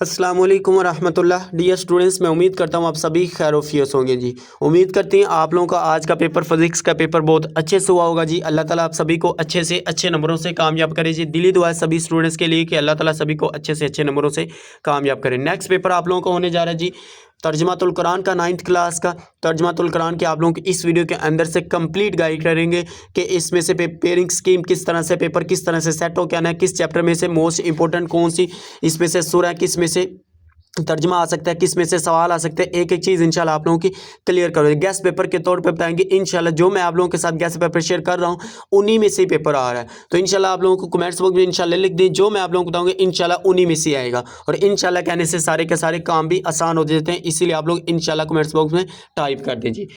अस्सलाम वालेकुम रहमतुल्लाह। डियर स्टूडेंट्स, मैं उम्मीद करता हूँ आप सभी खैरोफियत होंगे जी। उम्मीद करते हैं आप लोगों का आज का पेपर फिजिक्स का पेपर बहुत अच्छे से हुआ होगा जी। अल्लाह ताला आप सभी को अच्छे से अच्छे नंबरों से कामयाब करे जी। दिली दुआ है सभी स्टूडेंट्स के लिए कि अल्लाह ताला सभी को अच्छे से अच्छे नंबरों से कामयाब करे। नेक्स्ट पेपर आप लोगों को होने जा रहा है जी तर्जमातुल कुरान का 9th क्लास का। तर्जमातुल कुरान के आप लोगों को इस वीडियो के अंदर से कंप्लीट गाइड करेंगे कि इसमें से पेयरिंग स्कीम किस तरह से पेपर किस तरह से सेट हो, क्या है किस चैप्टर में से मोस्ट इंपॉर्टेंट कौन सी इसमें से सूरह है, किस में से तर्जमा आ सकता है, किस में से सवाल आ सकते हैं। एक एक चीज़ इंशाल्लाह आप लोगों की क्लियर करोगे। गेस्ट पेपर के तौर पे बताएंगे इंशाल्लाह। जो मैं आप लोगों के साथ गेस्ट पेपर शेयर कर रहा हूँ उन्हीं में से ही पेपर आ रहा है, तो इंशाल्लाह आप लोगों को कमेंट्स बॉक्स में इंशाल्लाह लिख दें। जो मैं आप लोगों को बताऊँगा इंशाल्लाह उन्हीं में से आएगा, और इंशाल्लाह कहने से सारे के सारे काम भी आसान हो जाते हैं। इसीलिए आप लोग इंशाल्लाह कमेंट्स बॉक्स में टाइप कर दीजिए।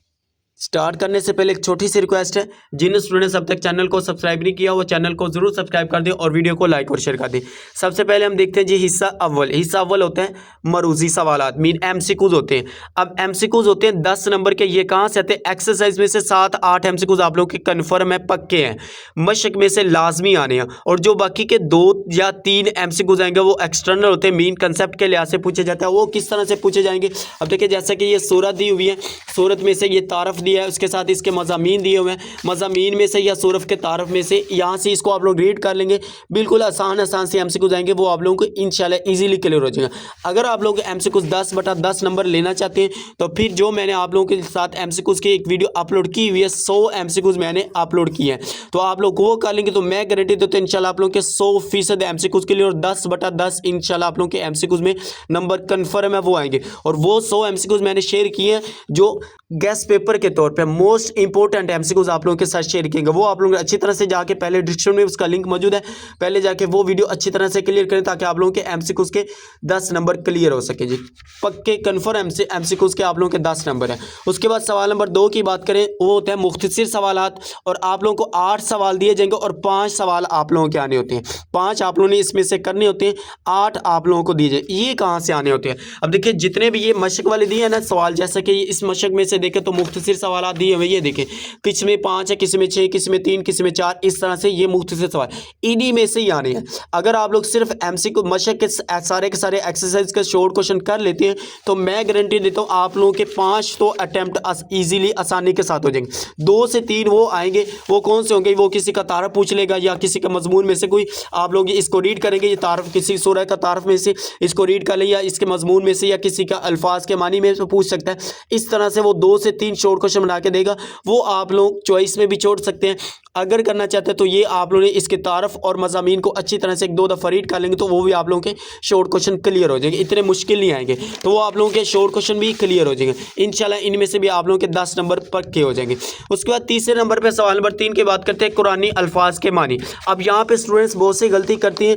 स्टार्ट करने से पहले एक छोटी सी रिक्वेस्ट है, जिन स्टूडेंट्स अब तक चैनल को सब्सक्राइब नहीं किया वो चैनल को जरूर सब्सक्राइब कर दें और वीडियो को लाइक और शेयर कर दें। सबसे पहले हम देखते हैं जी हिस्सा अव्वल। हिस्सा अव्वल होते हैं मरूजी सवालात, मीन एमसीक्यूज होते हैं। अब एमसीक्यूज होते हैं 10 नंबर के। ये कहाँ से आते हैं? एक्सरसाइज में से 7-8 एमसीक्यूज आप लोगों के कन्फर्म है, पक्के हैं, मशक में से लाजमी आने हैं। और जो बाकी के 2 या 3 एमसीक्यूज आएंगे वो एक्सटर्नल होते हैं, मीन कंसेप्ट के लिहाज से पूछे जाता है। वो किस तरह से पूछे जाएंगे? अब देखिए जैसा कि ये सूरत दी हुई है, सूरत में से ये तारफ दिया है, उसके साथ इसके मज़ामीन दिए हुए हैं। मज़ामीन में से या सूरत के तारफ में से यहाँ से इसको आप लोग रीड कर लेंगे। बिल्कुल आसान से एमसीक्यूज आएंगे, वो आप लोगों को इंशाल्लाह इजीली क्लियर हो जाएगा। अगर आप लोग एमसीक्यूज 10/10 नंबर लेना चाहते हैं तो फिर जो मैंने आप लोगों के साथ एमसीक्यूज की एक वीडियो अपलोड की हुई है, 100 एमसीक्यूज मैंने अपलोड किए हैं, तो आप लोग वो कर लेंगे तो मैं गारंटी देता हूँ इंशाल्लाह आप लोगों के 100% एमसीक्यूज के लिए, और 10/10 इंशाल्लाह आप लोगों के एमसीक्यूज में नंबर कन्फर्म है वो आएंगे। और वो 100 एमसीक्यूज मैंने शेयर किए हैं जो गेस्ट पेपर के तौर पे मोस्ट इंपॉर्टेंट एमसीक्यूज आप लोगों के साथ शेयर किएंगे। वो आप लोग अच्छी तरह से जाके पहले डिस्क्रिप्शन में उसका लिंक मौजूद है, पहले जाके वो वीडियो अच्छी तरह से क्लियर करें ताकि आप लोगों के एमसीक्यूज के 10 नंबर क्लियर हो सके जी। पक्के कन्फर्म एमसीक्यूज के आप लोगों के 10 नंबर है। उसके बाद सवाल नंबर 2 की बात करें, वो होता है मुख्तसर सवालात, और आप लोगों को 8 सवाल दिए जाएंगे और 5 सवाल आप लोगों के आने होते हैं। 5 आप लोगों ने इसमें से करने होते हैं, 8 आप लोगों को दिए जाए। ये कहाँ से आने होते हैं? अब देखिए जितने भी ये मशक वाले दिए हैं ना सवाल, जैसे कि इस मशक में से देखें तो मुख्तसर सवाल दिए हुए, ये देखें किस में 5 है, किस में 6, किस में 3, किस में 4, इस तरह से ये मुख्तसर सवाल इन्हीं में से ही आने हैं। अगर आप लोग सिर्फ एमसीक्यू मशक के सारे एक्सरसाइज का शॉर्ट क्वेश्चन कर लेते हैं तो मैं गारंटी देता हूँ आप लोगों के 5 तो अटेम्प्ट इजीली आसानी के साथ हो जाएंगे। 2 से 3 वो आएंगे, वो कौन से होंगे? वो किसी का तारफ पूछ लेगा या किसी का मजमून में से कोई आप लोग इसको रीड करेंगे, ये तारफ किसी सूरह का तारफ में से इसको रीड कर ले, या इसके मजमून में से, या किसी का अल्फाज के मानी में से पूछ सकता है। इस तरह से वो 2 से 3 शॉर्ट क्वेश्चन बना के देगा। वो आप लोग चॉइस में भी छोड़ सकते हैं अगर करना चाहते हैं, तो ये आप लोगों ने इसके तारफ और मज़ामीन को अच्छी तरह से 1-2 दफ़ा रीड कर लेंगे तो वो भी आप लोगों के शॉर्ट क्वेश्चन क्लियर हो जाएंगे। इतने मुश्किल नहीं आएंगे, तो वो आप लोगों के शॉर्ट क्वेश्चन भी क्लियर हो जाएंगे इंशाल्लाह। इनमें से भी आप लोगों के 10 नंबर पक्के हो जाएंगे। उसके बाद तीसरे नंबर पर सवाल नंबर 3 की बात करते हैं, कुरानी अल्फाज के मानी। अब यहाँ पे स्टूडेंट्स बहुत सी गलती करती हैं,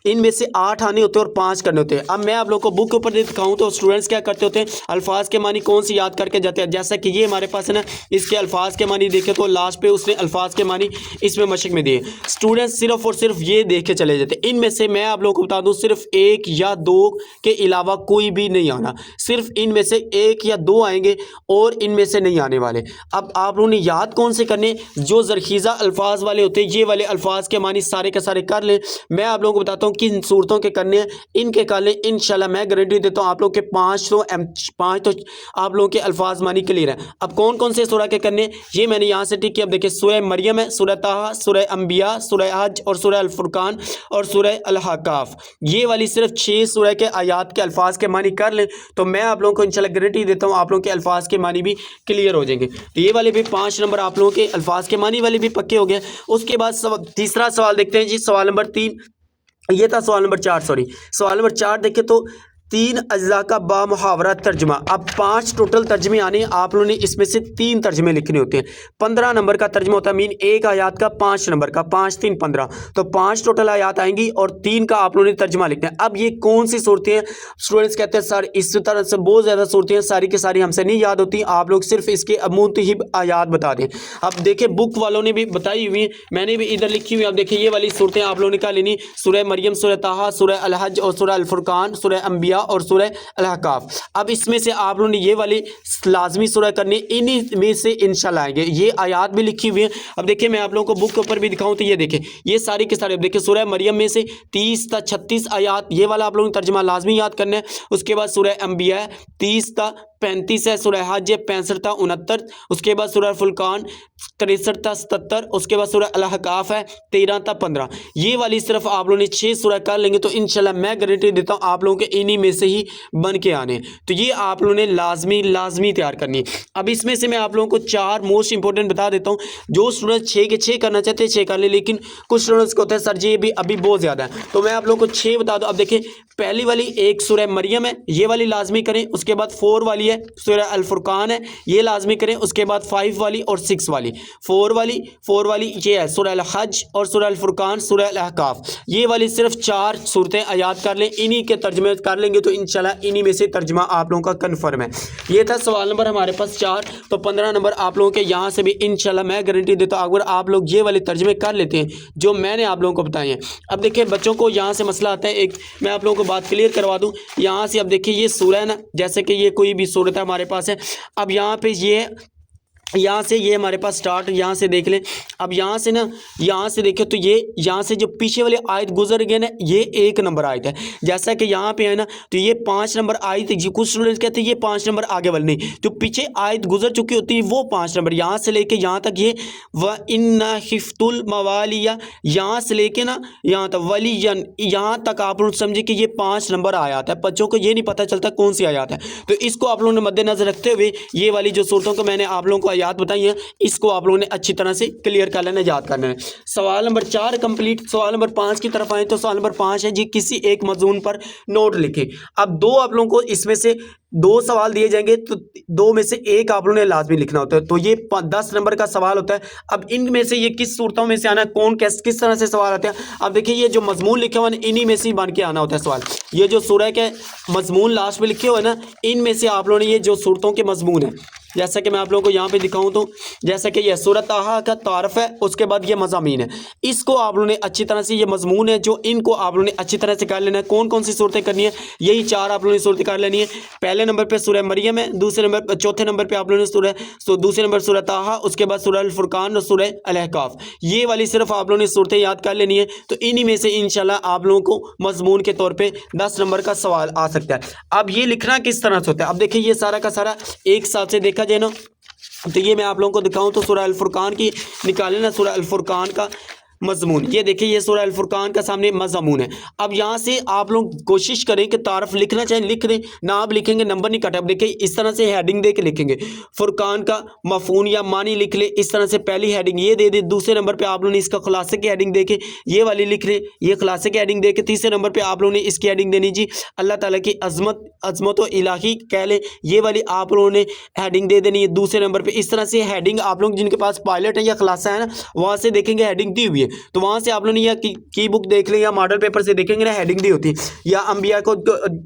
इनमें से 8 आने होते हैं और 5 करने होते हैं। अब मैं आप लोगों को बुक के ऊपर दिखाऊं तो स्टूडेंट्स क्या करते होते हैं, अल्फाज के मानी कौन सी याद करके जाते हैं। जैसा कि ये हमारे पास है ना, इसके अल्फाज के मानी देखे तो लास्ट पे उसने अल्फाज के मानी इसमें मशक में दिए। स्टूडेंट्स सिर्फ और सिर्फ ये देख के चले जाते हैं। इनमें से मैं आप लोगों को बता दूं सिर्फ 1 या 2 के अलावा कोई भी नहीं आना, सिर्फ इनमें से 1 या 2 आएंगे और इनमें से नहीं आने वाले। अब आप लोगों ने याद कौन से करने? जो जरखीज़ा अल्फाज वाले होते हैं, ये वाले अल्फाज के मानी सारे के सारे कर लें। मैं आप लोगों को बताता हूँ किन सूरतों के करने हैं, इनके कर लें इंशाल्लाह। मैं गारंटी देता हूँ आप लोग के 5 तो आप लोगों के अल्फाज मानी क्लियर है। अब कौन कौन से सूरह के करने, ये मैंने यहाँ से टिक किया। अब देखिए सूरह मरियम है, सूरह ताहा, सूरह अंबिया, सूरह हज और सूरह अल फुरकान और सूरह अल हकाफ। ये वाली सिर्फ 6 सूरह के आयात के अल्फाज के मानी कर लें तो मैं आप लोगों को इंशाल्लाह गारंटी देता हूँ आप लोगों के अल्फाज के मानी भी क्लियर हो जाएंगे। तो ये वाले भी 5 नंबर आप लोगों के अल्फाज के मानी वाले भी पक्के हो गए। उसके बाद तीसरा सवाल देखते हैं जी, सवाल नंबर 3, ये था सवाल नंबर 4, सवाल नंबर 4 देखिए तो 3 अज्जा का बामुहावरा तर्जमा। अब 5 टोटल तर्जमे आने, आप लोगों ने इसमें से 3 तर्जमे लिखने होते हैं। 15 नंबर का तर्जमा होता है, मीन एक आयात का 5 नंबर का, 5 3 15, तो 5 टोटल आयात आएंगी और 3 का आप लोगों ने तर्जमा लिखना है। अब ये कौन सी सूरतें हैं? स्टूडेंट्स कहते हैं सर इस तरह से बहुत ज़्यादा सूरतें हैं, सारी की सारी हमसे नहीं याद होती, आप लोग सिर्फ इसके मुंतहिब आयात बता दें। अब देखिए बुक वालों ने भी बताई हुई है, मैंने भी इधर लिखी हुई है। अब देखिए ये वाली सूरतें आप लोगों ने क्या लेनी, सूरह मरियम, सूरह ताहा, सूरह अल हज और सूरह अल फुरकान, सूरह अंबिया और सूरह अल-अहकाफ। अब इसमें से आप लोगों ने ये वाली लाजमी सूरह करनी, इन्हीं में से इंशाल्लाह आएंगे। ये आयात भी लिखी हुई है। अब देखिए मैं आप लोगों को बुक के ऊपर भी दिखाऊं तो ये देखिए ये सारी के सारे, अब देखिए सूरह मरियम में से 30 था 36 आयात, ये वाला आप लोगों ने तर्जुमा लाजमी याद करना है। उसके बाद सूरह अंबिया है 30 था 35 है, सूरह हज 65 था 69, उसके बाद सूरह फुरकान 63 था 77, उसके बाद सूरह अल-अहकाफ है 13 था 15। ये वाली सिर्फ आप लोगों ने 6 सूरह कर लेंगे तो इंशाल्लाह मैं गारंटी देता हूँ आप लोगों के इन्हीं में से ही बन के आने। तो ये आप लोगों ने लाजमी तैयार करनी है। अब इसमें से मैं आप लोगों को 4 मोस्ट इंपॉर्टेंट बता देता हूँ। जो स्टूडेंट 6 के 6 करना चाहते हैं 6 कर ले, लेकिन कुछ स्टूडेंट्स को होता है सर जी ये भी अभी बहुत ज़्यादा है, तो मैं आप लोगों को 6 बता दूँ। अब देखिए पहली वाली एक सूरह मरियम है, ये वाली लाजमी करें। उसके बाद 4 वाली है सूरह अल फुरकान है, ये लाजमी करें। उसके बाद 5 वाली और 6 वाली, 4 वाली ये है सूरह अल हज और सूरह अल फुरकान, सूरह अल अहकाफ। ये वाली सिर्फ 4 सूरतें आयात कर लें, इन्हीं के तर्जुमे कर लेंगे तो इंशाल्लाह इन्हीं में से तर्जुमा आप लोगों का कन्फर्म है। ये था सवाल नंबर हमारे पास 4, तो 15 नंबर आप लोगों के यहाँ से भी इंशाल्लाह मैं गारंटी देता हूँ अगर आप लोग ये वाले तर्जुमे कर लेते हैं जो मैंने आप लोगों को बताए हैं। अब देखिए बच्चों को यहाँ से मसला आता है, एक मैं आप लोगों को बात क्लियर करवा दूँ। यहाँ से अब देखिए ये सूरह है ना, जैसे कि ये कोई भी सूरत है हमारे पास है। अब यहाँ पे ये यहाँ से ये हमारे पास स्टार्ट यहाँ से देख लें। अब यहाँ से ना यहाँ से देखें तो ये यहाँ से जो पीछे वाली आयत गुजर गई ना ये 1 नंबर आयत है। जैसा कि यहाँ पे है ना तो ये 5 नंबर आयत, कुछ स्टूडेंट्स कहते हैं ये 5 नंबर आगे वाली नहीं, तो पीछे आयत गुजर चुकी होती है वो 5 नंबर। यहाँ से लेके यहाँ तक ये व इन्ना हिफ्तुल मवालिया, यहाँ से लेके ना यहाँ तक वलीयन, यहाँ तक आप लोग समझे कि ये 5 नंबर आयात है। बच्चों को ये नहीं पता चलता कौन सी आयात है, तो इसको आप लोगों ने मद्देनजर रखते हुए ये वाली जो सूरतों को मैंने आप लोगों को याद बताई है इसको आप लोगों ने अच्छी तरह से क्लियर कर लेना, याद कर लेना। सवाल नंबर 4 कंप्लीट। सवाल नंबर 5 की तरफ आए तो सवाल नंबर 5 है जी किसी एक मजमून पर नोट लिखें। अब 2 आप लोगों को इसमें से 2 सवाल दिए जाएंगे तो 2 में से 1 आप लोगों ने लाजमी लिखना होता है, तो ये 10 नंबर का सवाल होता है। अब इनमें से ये किस सूरतों में से आना, कौन किस तरह से सवाल आते हैं। अब देखिए ये जो मजमून लिखे हुए हैं इन्हीं में से ही बन के आना होता है सवाल। ये जो सूरह के मजमून लास्ट में लिखे हुए हैं ना इनमें से आप लोगों ने ये जो सूरतों के मजमून है, जैसा कि मैं आप लोगों को यहाँ पे दिखाऊं तो जैसा कि यह सूरत ताहा का तारफ़ है, उसके बाद ये मज़ामीन है, इसको आप लोगों ने अच्छी तरह से, ये मजमून है जो इनको आप लोगों ने अच्छी तरह से कर लेना है। कौन कौन सी सूरतें करनी है, यही 4 आप लोगों ने सूरतें कर लेनी है। पहले नंबर पे सूरह मरियम है, चौथे नंबर पे आप लोगों ने दूसरे नंबर सूरह ताहा, उसके बाद सूरह अल फुरकान और सूरह अल अहकाफ। ये वाली सिर्फ आप लोगों ने सूरतें याद कर लेनी है, तो इन्हीं में से इंशाल्लाह आप लोगों को मजमून के तौर पर 10 नंबर का सवाल आ सकता है। अब ये लिखना किस तरह से होता है, अब देखिए ये सारा का सारा एक साथ से देखा जाए ना तो ये मैं आप लोगों को दिखाऊं तो सूरह अल फुरकान की निकालें ना, सूरह अल फुरकान का मजमून, ये देखिए ये सूरह अल फुरकान का सामने मजमून है। अब यहाँ से आप लोग कोशिश करें कि तारफ़ लिखना चाहें लिख दें, ना आप लिखेंगे नंबर नहीं कटे। अब देखिए इस तरह से हेडिंग दे के लिखेंगे, फुरकान का मफून या मानी लिख ले, इस तरह से पहली हेडिंग ये दे दे। दूसरे नंबर पे आप लोगों ने इसका खुलासे की हेडिंग दे के ये वाली लिख ले, ये खुलासे की हेडिंग दे के। तीसरे नंबर पर आप लोगों ने इसकी हेडिंग देनी जी अल्लाह ताला की अज़मत व इलाही कह लें, ये वाली आप लोगों ने हेडिंग दे देनी है दूसरे नंबर पर। इस तरह से हेडिंग आप लोग जिनके पास पायलट है या खुलासा है ना वहाँ से देखेंगे हेडिंग दी हुई है, तो वहाँ से आप लोगों ने या की बुक देख लें या मॉडल पेपर से देखेंगे ना हेडिंग दी होती है। या अंबिया को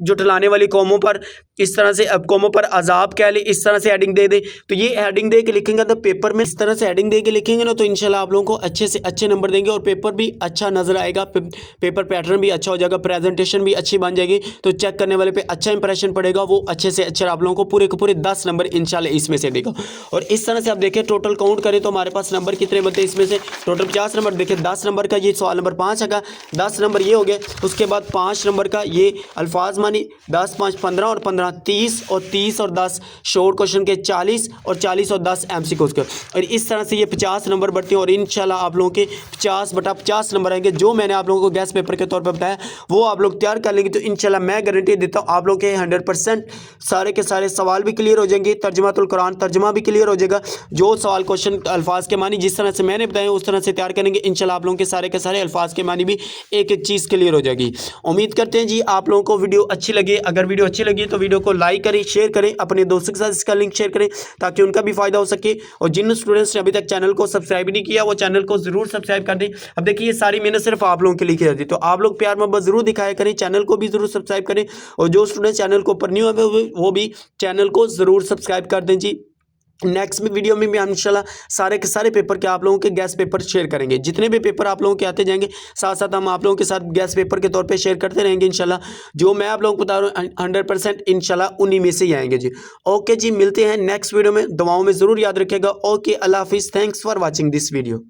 जुटलाने वाली कौमों पर इस तरह से कौमों पर अजाब कह ले, इस तरह से हेडिंग दे दे, तो ये हेडिंग दे के लिखेंगे तो पेपर में इस तरह से हेडिंग दे के लिखेंगे ना तो इंशाल्लाह आप लोगों को अच्छे से अच्छे नंबर देंगे और पेपर भी अच्छा नजर आएगा, पेपर पैटर्न भी अच्छा हो जाएगा, प्रेजेंटेशन भी अच्छी बन जाएगी, तो चेक करने वाले पे अच्छा इंप्रेशन पड़ेगा, वो अच्छे से अच्छे आप लोगों को पूरे के पूरे 10 नंबर इंशाल्लाह इसमें से देगा। और इस तरह से आप देखें टोटल काउंट करें तो हमारे पास नंबर कितने बनते हैं, इसमें से टोटल 50 नंबर। देखिए 10 नंबर का ये सवाल नंबर 5 है, 10 नंबर ये हो गए। उसके बाद 5 नंबर का ये अल्फाज मानी, 10 5 15 और 15 30 और 10 शॉर्ट क्वेश्चन के 40 और 40 और 10 एमसीक्यूज के, और इस तरह से ये 50 नंबर बढ़ते हैं। और इंशाल्लाह आप लोगों के 50/50 नंबर आएंगे। जो मैंने आप लोगों को गैस पेपर के तौर पर बताया वो आप लोग तैयार कर लेंगे तो इंशाल्लाह मैं गारंटी देता हूँ आप लोग के 100% सारे के सारे सवाल भी क्लियर हो जाएंगे, तर्जुमातुल कुरान तर्जुमा भी क्लियर हो जाएगा। जो सवाल क्वेश्चन अल्फाज के मानी जिस तरह से मैंने बताया उस तरह से तैयार करेंगे इंशाल्लाह आप लोगों के सारे अल्फाज के मानी भी एक एक चीज़ क्लियर हो जाएगी। उम्मीद करते हैं जी आप लोगों को वीडियो अच्छी लगी। अगर वीडियो अच्छी लगी तो वीडियो को लाइक करें, शेयर करें, अपने दोस्तों के साथ इसका लिंक शेयर करें ताकि उनका भी फायदा हो सके। और जिन स्टूडेंट्स ने अभी तक चैनल को सब्सक्राइब नहीं किया वो चैनल को जरूर सब्सक्राइब कर दें। अब देखिए ये सारी मेहनत सिर्फ आप लोगों के लिए की जाती है, तो आप लोग प्यार मोहब्बत जरूर दिखाया करें, चैनल को भी जरूर सब्सक्राइब करें। और जो स्टूडेंट चैनल को ऊपर न्यू है वो भी चैनल को जरूर सब्सक्राइब कर दें जी। नेक्स्ट में वीडियो में भी हम इंशाल्लाह सारे के सारे पेपर के आप लोगों के गैस पेपर शेयर करेंगे। जितने भी पेपर आप लोगों के आते जाएंगे साथ साथ हम आप लोगों के साथ गैस पेपर के तौर पे शेयर करते रहेंगे इंशाल्लाह। जो मैं आप लोगों को बता रहा हूँ 100% इंशाल्लाह उन्हीं में से ही आएंगे जी। ओके जी, मिलते हैं नेक्स्ट वीडियो में, दुआओं में ज़रूर याद रखिएगा। ओके, अल्लाह हाफिज़, thanks for watching this video.